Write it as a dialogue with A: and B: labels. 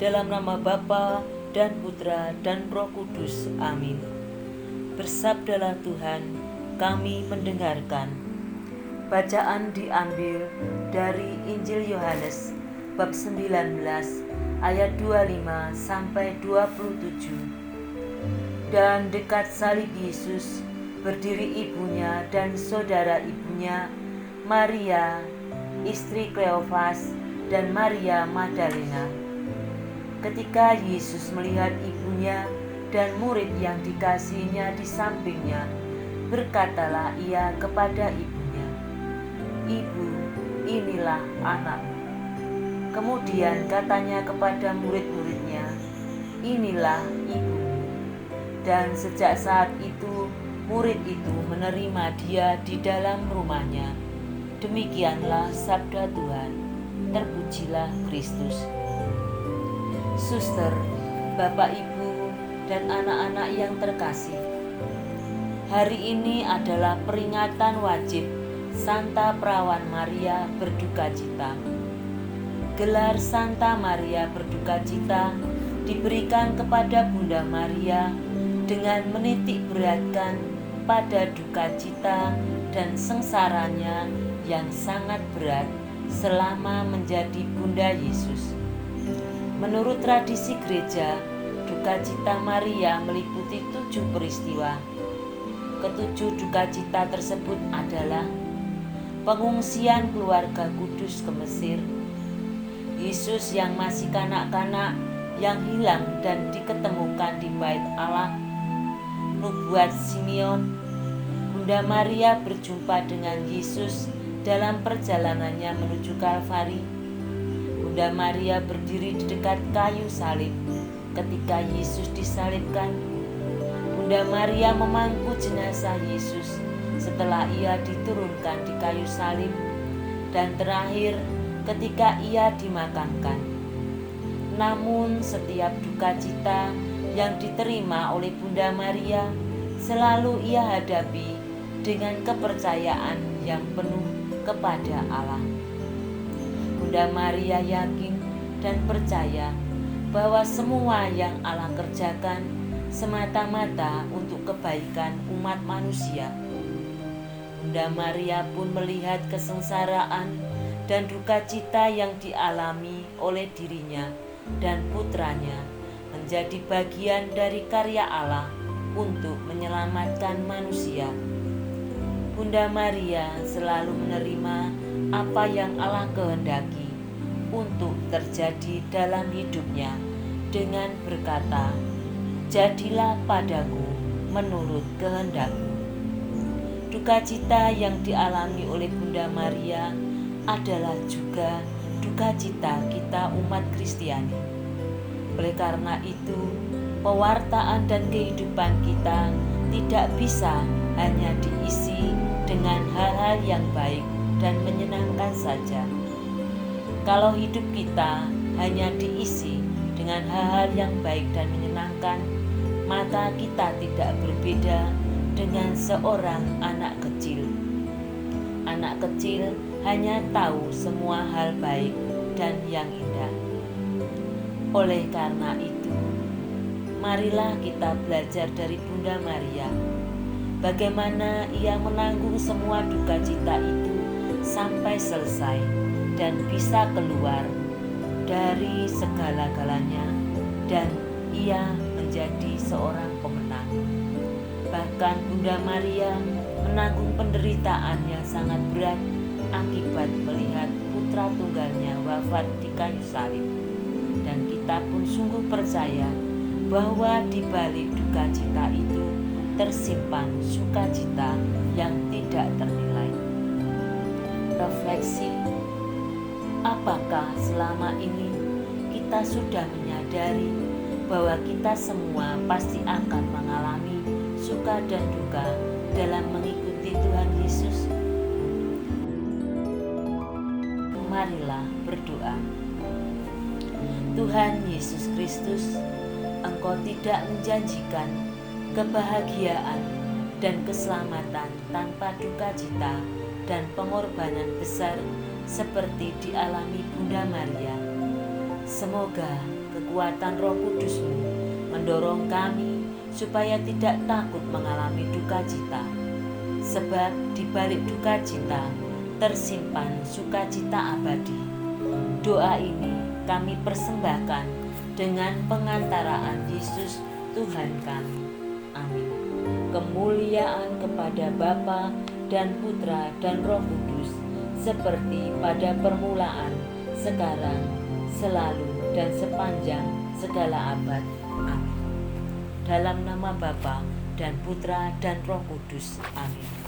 A: dalam nama Bapa dan Putra dan Roh Kudus. Amin. Bersabdalah Tuhan, kami mendengarkan. Bacaan diambil dari Injil Yohanes bab 19 ayat 25 sampai 27. Dan dekat salib Yesus berdiri ibunya dan saudara ibunya, Maria, istri Kleofas, dan Maria Magdalena. Ketika Yesus melihat ibunya dan murid yang dikasihinya di sampingnya, berkatalah ia kepada ibunya, "Ibu, inilah anakmu." Kemudian katanya kepada murid-muridnya, "Inilah ibumu." Dan sejak saat itu, murid itu menerima dia di dalam rumahnya. Demikianlah sabda Tuhan. Terpujilah Kristus. Suster, Bapak, Ibu, dan anak-anak yang terkasih, hari ini adalah peringatan wajib Santa Perawan Maria Berdukacita. Gelar Santa Maria Berdukacita diberikan kepada Bunda Maria dengan menitik beratkan pada duka cita dan sengsaranya yang sangat berat selama menjadi Bunda Yesus. Menurut tradisi gereja, duka cita Maria meliputi 7 peristiwa. Ketujuh duka cita tersebut adalah pengungsian keluarga kudus ke Mesir, Yesus yang masih kanak-kanak yang hilang dan diketemukan di bait Allah, nubuat Simeon, Bunda Maria berjumpa dengan Yesus dalam perjalanannya menuju Kalvari, Bunda Maria berdiri di dekat kayu salib ketika Yesus disalibkan, Bunda Maria memangku jenazah Yesus setelah ia diturunkan di kayu salib, dan terakhir ketika ia dimakamkan. Namun setiap duka cita yang diterima oleh Bunda Maria selalu ia hadapi dengan kepercayaan yang penuh kepada Allah. Bunda Maria yakin dan percaya bahwa semua yang Allah kerjakan semata-mata untuk kebaikan umat manusia. Bunda Maria pun melihat kesengsaraan dan duka cita yang dialami oleh dirinya dan putranya menjadi bagian dari karya Allah untuk menyelamatkan manusia. Bunda Maria selalu menerima apa yang Allah kehendaki untuk terjadi dalam hidupnya dengan berkata, "Jadilah padaku menurut kehendak-Mu." Duka cita yang dialami oleh Bunda Maria adalah juga duka cita kita umat Kristiani. Oleh karena itu, pewartaan dan kehidupan kita tidak bisa hanya diisi dengan hal-hal yang baik dan menyenangkan saja. Kalau hidup kita hanya diisi dengan hal-hal yang baik dan menyenangkan, maka kita tidak berbeda dengan seorang anak kecil. Anak kecil hanya tahu semua hal baik dan yang indah. Oleh karena itu, marilah kita belajar dari Bunda Maria, bagaimana ia menanggung semua duka cita itu sampai selesai dan bisa keluar dari segala-galanya, dan ia menjadi seorang pemenang. Bahkan Bunda Maria menanggung penderitaan yang sangat berat akibat melihat putra tunggalnya wafat di kayu salib. Dan kita pun sungguh percaya bahwa di balik duka cita itu tersimpan sukacita yang tidak ternilai. Refleksi, apakah selama ini kita sudah menyadari bahwa kita semua pasti akan mengalami suka dan duka dalam mengikuti Tuhan Yesus? Marilah berdoa. Tuhan Yesus Kristus, Engkau tidak menjanjikan kebahagiaan dan keselamatan tanpa duka cita dan pengorbanan besar seperti dialami Bunda Maria. Semoga kekuatan Roh Kudus-Mu mendorong kami supaya tidak takut mengalami duka cita. Sebab di balik duka cita tersimpan sukacita abadi. Doa ini kami persembahkan dengan pengantaraan Yesus Tuhan kami. Amin. Kemuliaan kepada Bapa dan Putra dan Roh Kudus, seperti pada permulaan, sekarang, selalu, dan sepanjang segala abad. Amin. Dalam nama Bapa dan Putra dan Roh Kudus. Amin.